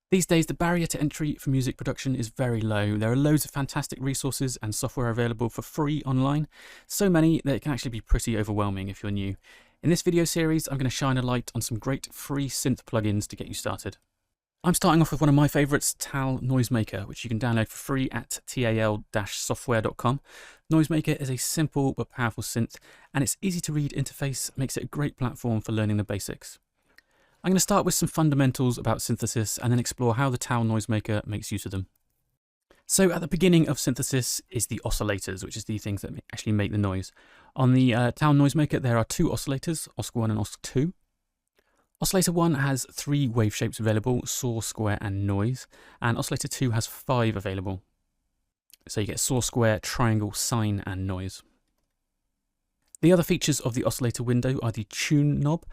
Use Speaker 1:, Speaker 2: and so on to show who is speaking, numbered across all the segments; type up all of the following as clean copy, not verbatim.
Speaker 1: These days, the barrier to entry for music production is very low. There are loads of fantastic resources and software available for free online, so many that it can actually be pretty overwhelming if you're new. In this video series, I'm going to shine a light on some great free synth plugins to get you started. I'm starting off with one of my favourites, TAL NoiseMaker, which you can download for free at tal-software.com. NoiseMaker is a simple but powerful synth, and its easy-to-read interface makes it a great platform for learning the basics. I'm going to start with some fundamentals about synthesis and then explore how the TAL NoiseMaker makes use of them. So at the beginning of synthesis is the oscillators, which is the things that actually make the noise. On the TAL NoiseMaker, there are two oscillators, OSC1 and OSC2. Oscillator 1 has 3 wave shapes available, saw, square and noise, and Oscillator 2 has 5 available. So you get saw, square, triangle, sine and noise. The other features of the oscillator window are the tune knob,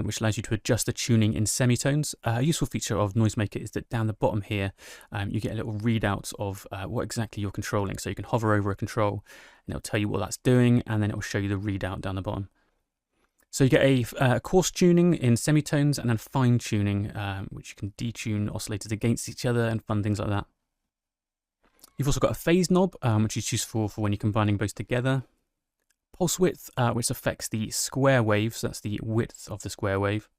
Speaker 1: which allows you to adjust the tuning in semitones. A useful feature of NoiseMaker is that down the bottom here, you get a little readout of what exactly you're controlling. So you can hover over a control and it'll tell you what that's doing, and then it will show you the readout down the bottom. So you get a coarse tuning in semitones and then fine tuning, which you can detune oscillators against each other and fun things like that. You've also got a phase knob, which is useful for when you're combining both together. Pulse width, which affects the square wave, so that's the width of the square wave.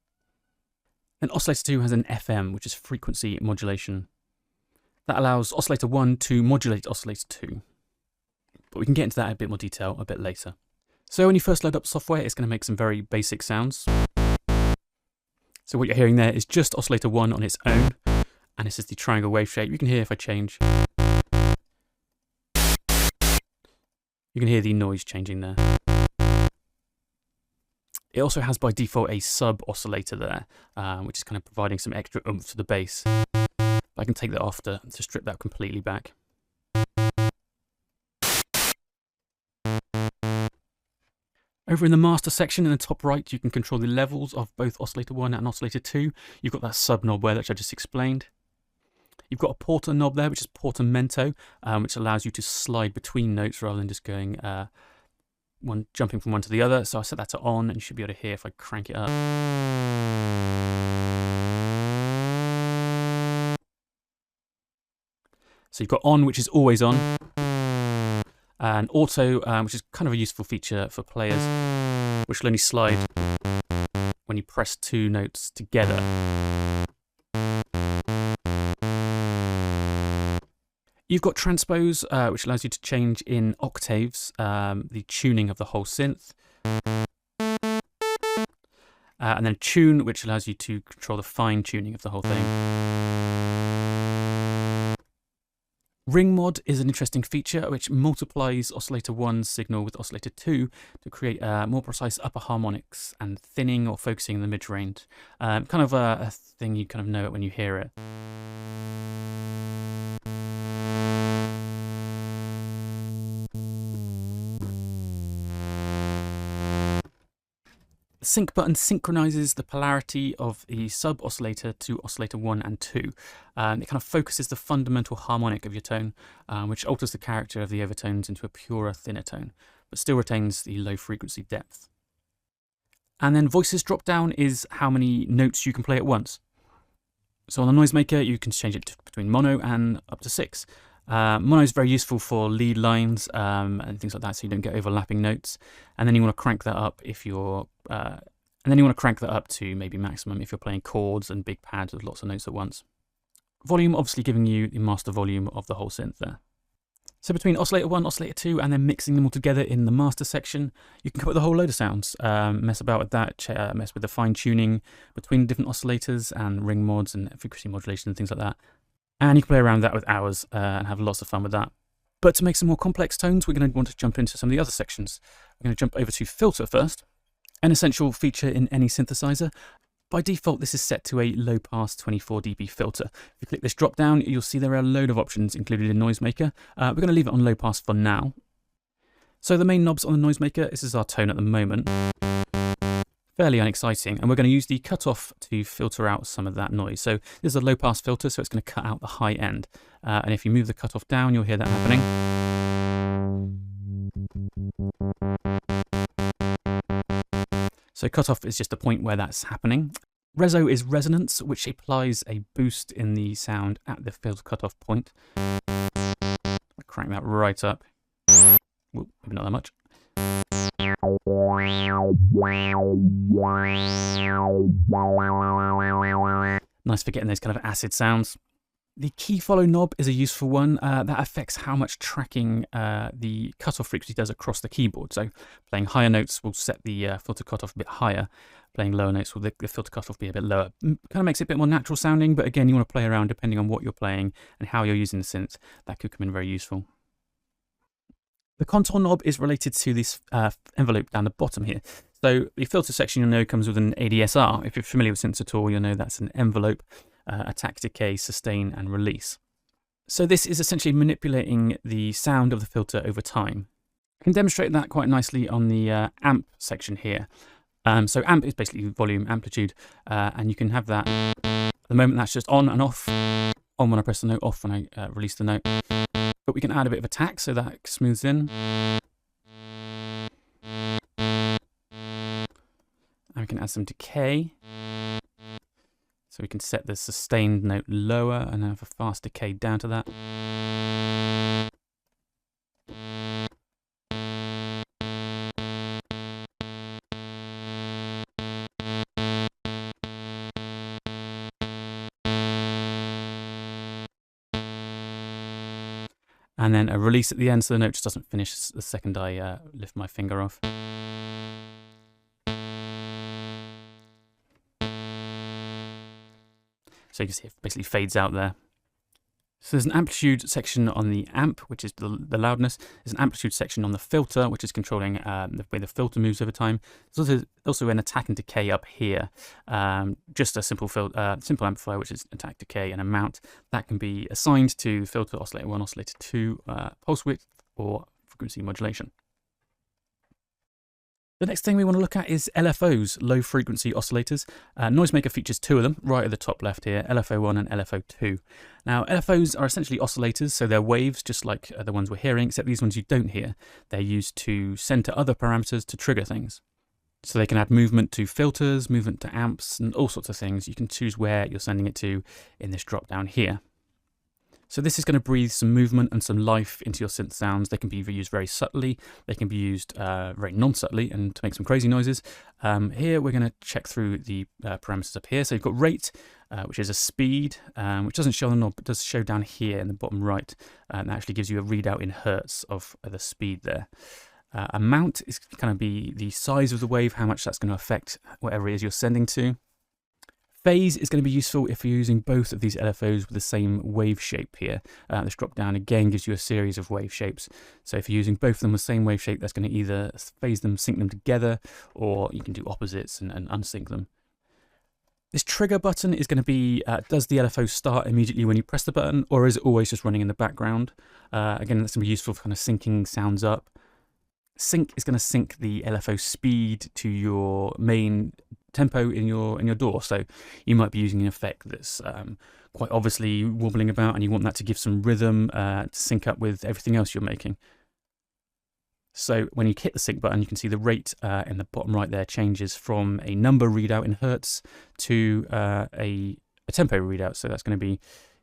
Speaker 1: Then Oscillator 2 has an FM, which is frequency modulation. That allows Oscillator 1 to modulate Oscillator 2. But we can get into that in a bit more detail a bit later. So when you first load up software, it's going to make some very basic sounds. So what you're hearing there is just Oscillator 1 on its own, and this is the triangle wave shape. You can hear if I change. You can hear the noise changing there. It also has by default a sub oscillator there, which is kind of providing some extra oomph to the bass. I can take that off to strip that completely back. Over in the master section in the top right, you can control the levels of both Oscillator 1 and Oscillator 2. You've got that sub knob there, which I just explained. You've got a porter knob there, which is portamento, which allows you to slide between notes rather than just going jumping from one to the other. So I set that to on, and you should be able to hear if I crank it up. So you've got on, which is always on, and auto, which is kind of a useful feature for players, which will only slide when you press 2 notes together. You've got transpose, which allows you to change in octaves the tuning of the whole synth. And then tune, which allows you to control the fine tuning of the whole thing. Ring mod is an interesting feature which multiplies Oscillator 1's signal with Oscillator 2 to create more precise upper harmonics and thinning or focusing in the mid-range. Kind of a thing you kind of know it when you hear it. The sync button synchronizes the polarity of the sub-oscillator to Oscillator 1 and 2. It kind of focuses the fundamental harmonic of your tone, which alters the character of the overtones into a purer, thinner tone, but still retains the low frequency depth. And then voices drop down is how many notes you can play at once. So on the NoiseMaker, you can change it between mono and up to 6. Mono is very useful for lead lines and things like that, so you don't get overlapping notes. And then you want to crank that up if you're, to maybe maximum if you're playing chords and big pads with lots of notes at once. Volume obviously giving you the master volume of the whole synth there. So between Oscillator 1, Oscillator 2, and then mixing them all together in the master section, you can come up with a whole load of sounds. Mess about with that, mess with the fine tuning between different oscillators and ring mods and frequency modulation and things like that. And you can play around with that with hours and have lots of fun with that. But to make some more complex tones, we're going to want to jump into some of the other sections. We're going to jump over to filter first, an essential feature in any synthesizer. By default, this is set to a low-pass 24 dB filter. If you click this drop-down, you'll see there are a load of options included in NoiseMaker. We're going to leave it on low-pass for now. So the main knobs on the NoiseMaker, this is our tone at the moment. Fairly unexciting, and we're going to use the cutoff to filter out some of that noise. So this is a low pass filter, so it's going to cut out the high end. And if you move the cutoff down, you'll hear that happening. So cutoff is just the point where that's happening. Reso is resonance, which applies a boost in the sound at the filter cutoff point. I'll crank that right up. Whoop, maybe not that much. Nice for getting those kind of acid sounds. The key follow knob is a useful one. That affects how much tracking the cutoff frequency does across the keyboard. So playing higher notes will set the filter cutoff a bit higher. Playing lower notes will the filter cutoff be a bit lower. Kind of makes it a bit more natural sounding, but again, you want to play around depending on what you're playing and how you're using the synth. That could come in very useful. The contour knob is related to this envelope down the bottom here. So the filter section, you'll know, comes with an ADSR. If you're familiar with synths at all, you'll know that's an envelope. Attack, decay, sustain, and release. So this is essentially manipulating the sound of the filter over time. I can demonstrate that quite nicely on the amp section here. So amp is basically volume, amplitude, and you can have that. At the moment that's just on and off. On when I press the note, off when I release the note. But we can add a bit of attack so that smooths in. And we can add some decay. So we can set the sustained note lower and have a fast decay down to that. And then a release at the end so the note just doesn't finish the second I lift my finger off. So you can see it basically fades out there. So there's an amplitude section on the amp, which is the loudness. There's an amplitude section on the filter, which is controlling the way the filter moves over time. There's also an attack and decay up here. Just a simple amplifier, which is attack, decay, and amount. That can be assigned to filter, oscillator 1, oscillator 2, pulse width, or frequency modulation. The next thing we want to look at is LFOs, low frequency oscillators. NoiseMaker features two of them, right at the top left here, LFO1 and LFO2. Now, LFOs are essentially oscillators, so they're waves, just like the ones we're hearing, except these ones you don't hear. They're used to send to other parameters to trigger things. So they can add movement to filters, movement to amps, and all sorts of things. You can choose where you're sending it to in this drop down here. So this is going to breathe some movement and some life into your synth sounds. They can be used very subtly. They can be used very non-subtly and to make some crazy noises. Here we're going to check through the parameters up here. So you've got rate, which is a speed, which doesn't show on the knob, but does show down here in the bottom right. And that actually gives you a readout in hertz of the speed there. Amount is going to be the size of the wave, how much that's going to affect whatever it is you're sending to. Phase is going to be useful if you're using both of these LFOs with the same wave shape here. This drop down again gives you a series of wave shapes. So if you're using both of them with the same wave shape, that's going to either phase them, sync them together, or you can do opposites and unsync them. This trigger button is going to be, does the LFO start immediately when you press the button, or is it always just running in the background? Again, that's going to be useful for kind of syncing sounds up. Sync is going to sync the LFO speed to your main tempo in your DAW. So you might be using an effect that's quite obviously wobbling about, and you want that to give some rhythm to sync up with everything else you're making. So when you hit the sync button, you can see the rate in the bottom right there changes from a number readout in hertz to a tempo readout. So that's going to be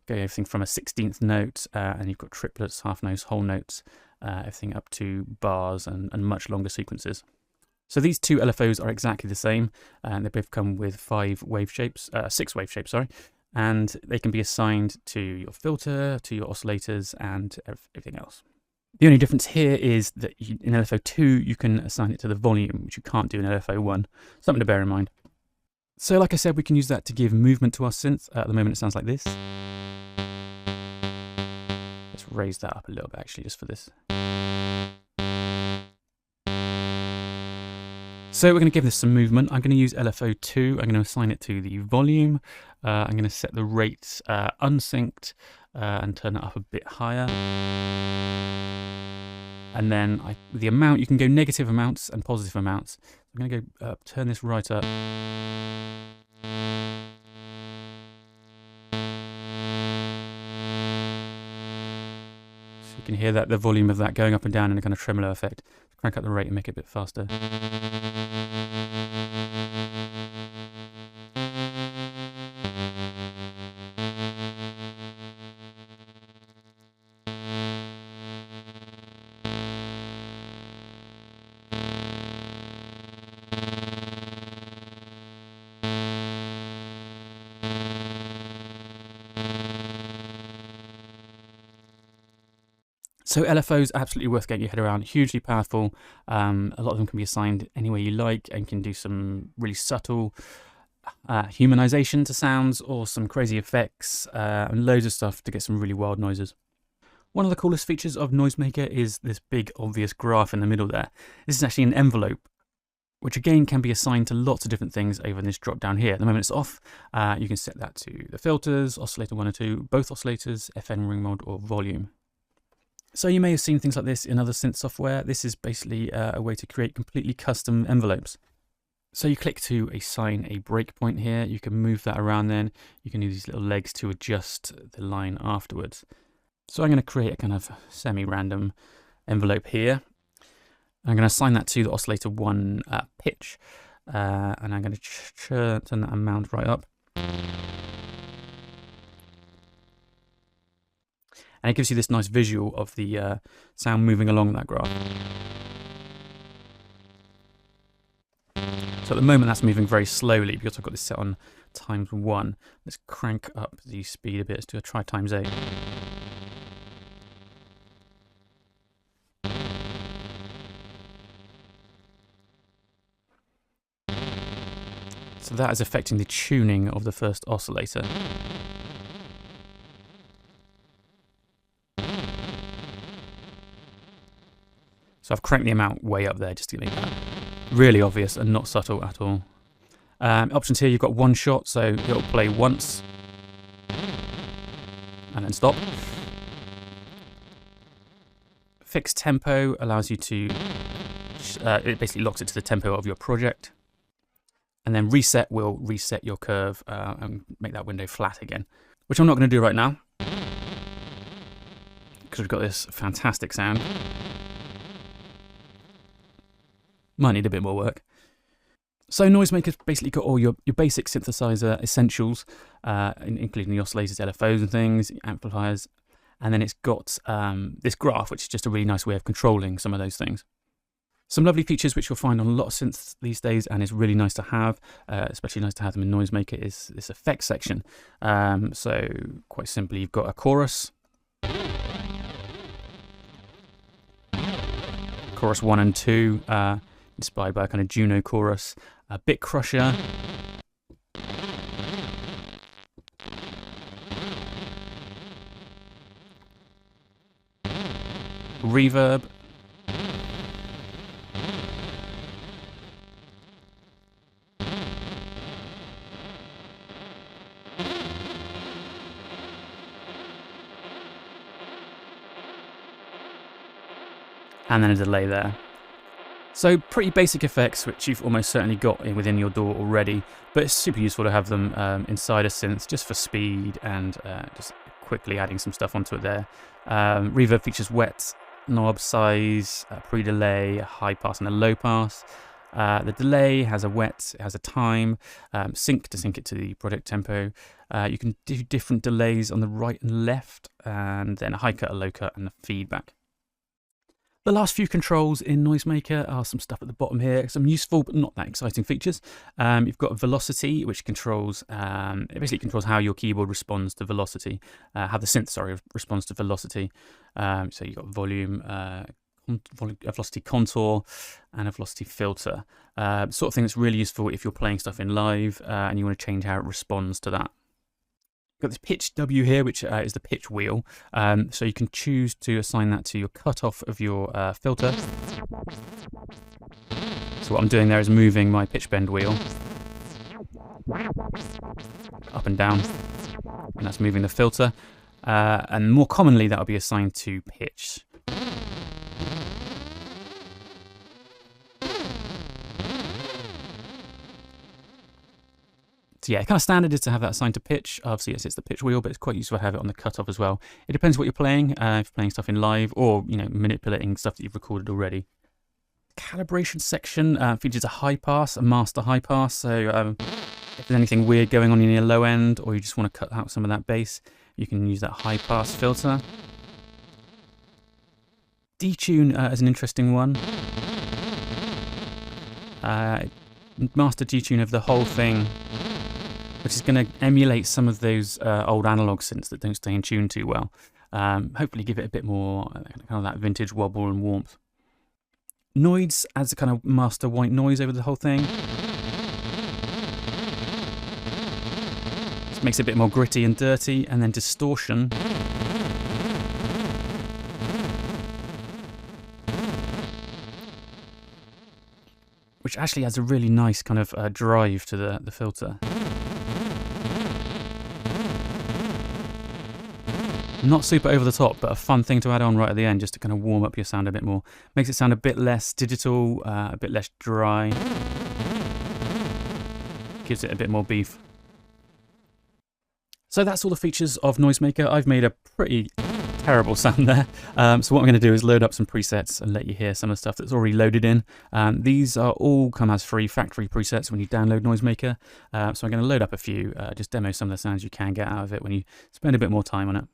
Speaker 1: everything from a 16th note, and you've got triplets, half notes, whole notes, everything up to bars and much longer sequences. So these two LFOs are exactly the same, and they both come with 6 wave shapes, sorry, and they can be assigned to your filter, to your oscillators, and everything else. The only difference here is that in LFO2 you can assign it to the volume, which you can't do in LFO1. Something to bear in mind. So like I said, we can use that to give movement to our synth. At the moment it sounds like this. Let's raise that up a little bit actually, just for this. So we're going to give this some movement. I'm going to use LFO2. I'm going to assign it to the volume. I'm going to set the rate unsynced and turn it up a bit higher. And then the amount, you can go negative amounts and positive amounts. I'm going to go up, turn this right up. So you can hear that the volume of that going up and down in a kind of tremolo effect. Crank up the rate and make it a bit faster. So LFOs, absolutely worth getting your head around, hugely powerful. A lot of them can be assigned any way you like and can do some really subtle humanization to sounds or some crazy effects and loads of stuff to get some really wild noises. One of the coolest features of NoiseMaker is this big obvious graph in the middle there. This is actually an envelope, which again can be assigned to lots of different things over in this drop down here. At the moment it's off, you can set that to the filters, oscillator 1 or 2, both oscillators, FN ring mode or volume. So you may have seen things like this in other synth software. This is basically a way to create completely custom envelopes. So you click to assign a breakpoint here. You can move that around then. You can use these little legs to adjust the line afterwards. So I'm going to create a kind of semi-random envelope here. I'm going to assign that to the oscillator 1 pitch. And I'm going to turn that amount right up. And it gives you this nice visual of the sound moving along that graph. So at the moment that's moving very slowly because I've got this set on ×1. Let's crank up the speed a bit. Let's do a try ×8. So that is affecting the tuning of the first oscillator. So I've cranked the amount way up there just to make that really obvious and not subtle at all. Options here, you've got one shot, so it'll play once and then stop. Fixed tempo allows you to, it basically locks it to the tempo of your project. And then reset will reset your curve and make that window flat again, which I'm not going to do right now because we've got this fantastic sound. Might need a bit more work. So NoiseMaker's basically got all your basic synthesizer essentials, including the oscillators, LFOs and things, amplifiers, and then it's got this graph, which is just a really nice way of controlling some of those things. Some lovely features which you'll find on a lot of synths these days and is really nice to have, especially nice to have them in NoiseMaker, is this effects section. So quite simply, you've got a chorus, chorus 1 and 2, inspired by a kind of Juno chorus, a bit crusher, reverb, and then a delay there. So pretty basic effects, which you've almost certainly got within your DAW already, but it's super useful to have them inside a synth just for speed and just quickly adding some stuff onto it there. Reverb features wet, knob size, pre-delay, a high pass and a low pass. The delay has a wet, it has a time, sync to sync it to the project tempo. You can do different delays on the right and left, and then a high cut, a low cut, and a feedback. The last few controls in NoiseMaker are some stuff at the bottom here, some useful but not that exciting features. You've got velocity, which controls, it basically controls how your keyboard responds to velocity, how the synth, sorry, responds to velocity. So you've got volume, a velocity contour, and a velocity filter. Sort of thing that's really useful if you're playing stuff in live and you want to change how it responds to that. Got this pitch W here, which is the pitch wheel. So you can choose to assign that to your cutoff of your filter. So what I'm doing there is moving my pitch bend wheel up and down, and that's moving the filter. And more commonly, that will be assigned to pitch. So yeah, kind of standard is to have that assigned to pitch. Obviously, yes, it's the pitch wheel, but it's quite useful to have it on the cutoff as well. It depends what you're playing. If you're playing stuff in live, or manipulating stuff that you've recorded already. Calibration section features a high pass, a master high pass. So if there's anything weird going on in your low end, or you just want to cut out some of that bass, you can use that high pass filter. Detune is an interesting one. Master detune of the whole thing, which is going to emulate some of those old analog synths that don't stay in tune too well. Hopefully give it a bit more kind of that vintage wobble and warmth. Noise adds a kind of master white noise over the whole thing. Just makes it a bit more gritty and dirty. And then distortion. Which actually adds a really nice kind of drive to the filter. Not super over the top, but a fun thing to add on right at the end just to kind of warm up your sound a bit more. Makes it sound a bit less digital, a bit less dry. Gives it a bit more beef. So that's all the features of NoiseMaker. I've made a pretty terrible sound there. So what I'm going to do is load up some presets and let you hear some of the stuff that's already loaded in. These are all come as free factory presets when you download NoiseMaker. So I'm going to load up a few, just demo some of the sounds you can get out of it when you spend a bit more time on it.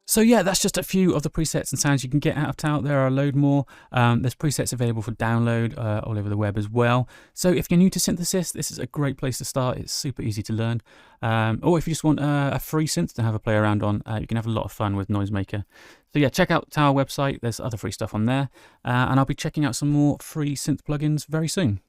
Speaker 1: So yeah, that's just a few of the presets and sounds you can get out of TAL. There are a load more. There's presets available for download all over the web as well. So if you're new to synthesis, this is a great place to start. It's super easy to learn. Or if you just want a free synth to have a play around on, you can have a lot of fun with NoiseMaker. So yeah, check out TAL website. There's other free stuff on there. And I'll be checking out some more free synth plugins very soon.